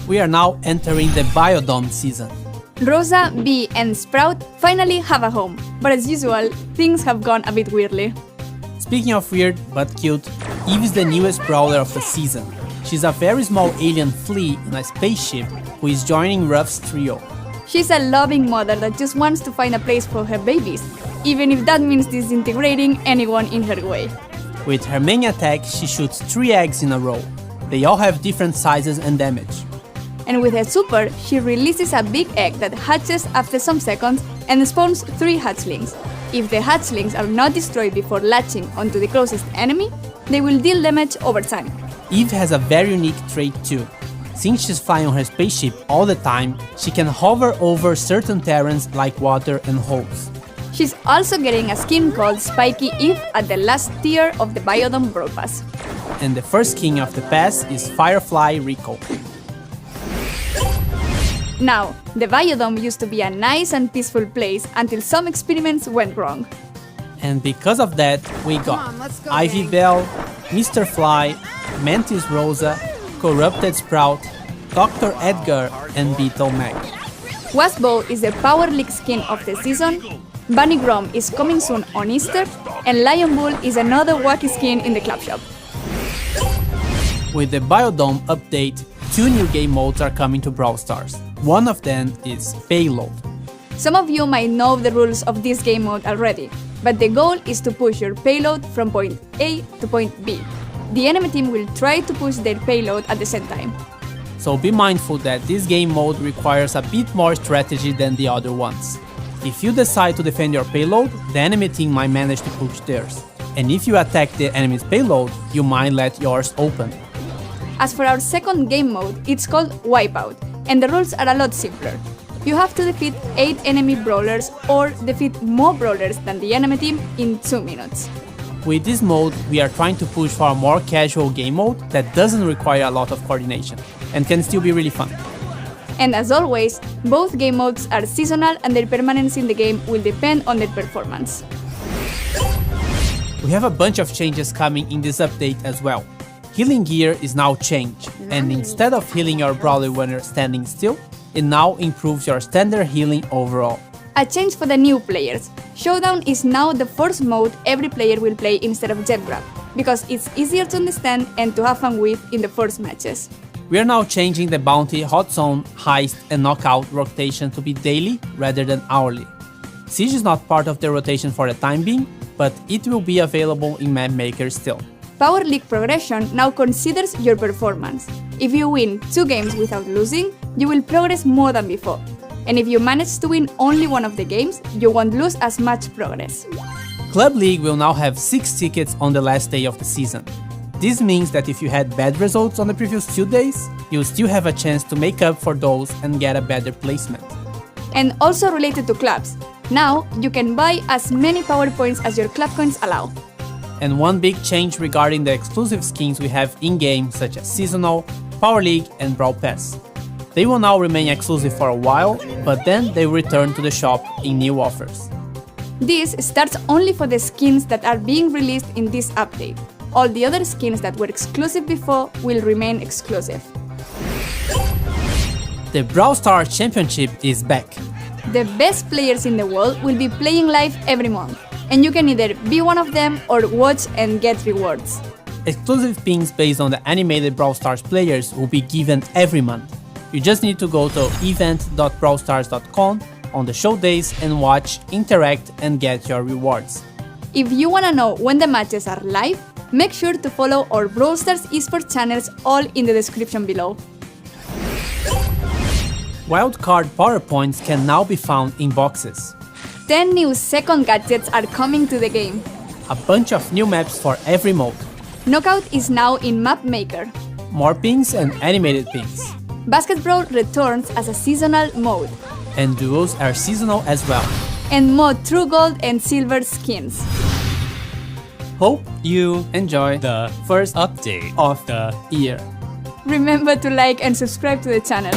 We are now entering the Biodome season. Rosa, Bee, and Sprout finally have a home, but as usual, things have gone a bit weirdly. Speaking of weird but cute, Eve is the newest brawler of the season. She's a very small alien flea in a spaceship who is joining Ruff's trio. She's a loving mother that just wants to find a place for her babies, even if that means disintegrating anyone in her way. With her main attack, she shoots 3 eggs in a row. They all have different sizes and damage. And with her super, she releases a big egg that hatches after some seconds and spawns 3 hatchlings. If the hatchlings are not destroyed before latching onto the closest enemy, they will deal damage over time. Eve has a very unique trait too. Since she's flying on her spaceship all the time, she can hover over certain terrains like water and holes. She's also getting a skin called Spiky Eve at the last tier of the Biodome Brawl Pass. And the first skin of the pass is Firefly Rico. Now, the Biodome used to be a nice and peaceful place until some experiments went wrong. And because of that, we got Ivy Bell, Mr. Fly, Mantis Rosa, Corrupted Sprout, Dr. Edgar, and Beetle Mac. Wasbo is the Power League skin of the season, Bunny Grom is coming soon on Easter, and Lion Bull is another wacky skin in the club shop. With the Biodome update, 2 new game modes are coming to Brawl Stars. One of them is Payload. Some of you might know the rules of this game mode already, but the goal is to push your payload from point A to point B. The enemy team will try to push their payload at the same time. So be mindful that this game mode requires a bit more strategy than the other ones. If you decide to defend your payload, the enemy team might manage to push theirs. And if you attack the enemy's payload, you might let yours open. As for our second game mode, it's called Wipeout, and the rules are a lot simpler. You have to defeat 8 enemy brawlers or defeat more brawlers than the enemy team in 2 minutes. With this mode, we are trying to push for a more casual game mode that doesn't require a lot of coordination and can still be really fun. And as always, both game modes are seasonal and their permanence in the game will depend on their performance. We have a bunch of changes coming in this update as well. Healing gear is now changed, and instead of healing your brawler when you're standing still, it now improves your standard healing overall. A change for the new players. Showdown is now the first mode every player will play instead of Jet Grab, because it's easier to understand and to have fun with in the first matches. We are now changing the bounty, hot zone, heist, and knockout rotation to be daily rather than hourly. Siege is not part of the rotation for the time being, but it will be available in Map Maker still. Power League progression now considers your performance. If you win 2 games without losing, you will progress more than before. And if you manage to win only one of the games, you won't lose as much progress. Club League will now have 6 tickets on the last day of the season. This means that if you had bad results on the previous 2 days, you'll still have a chance to make up for those and get a better placement. And also related to clubs, now you can buy as many power points as your club coins allow. And one big change regarding the exclusive skins we have in-game, such as Seasonal, Power League, and Brawl Pass. They will now remain exclusive for a while, but then they return to the shop in new offers. This starts only for the skins that are being released in this update. All the other skins that were exclusive before will remain exclusive. The Brawl Stars Championship is back. The best players in the world will be playing live every month, and you can either be one of them or watch and get rewards. Exclusive pins based on the animated Brawl Stars players will be given every month. You just need to go to event.brawlstars.com on the show days and watch, interact, and get your rewards. If you wanna know when the matches are live, make sure to follow our Brawl Stars esports channels all in the description below. Wildcard power points can now be found in boxes. 10 new second gadgets are coming to the game. A bunch of new maps for every mode. Knockout is now in Map Maker. More pins and animated pins. Basket Brawl returns as a seasonal mode. And duos are seasonal as well. And more True Gold and Silver skins. Hope you enjoy the first update of the year. Remember to like and subscribe to the channel.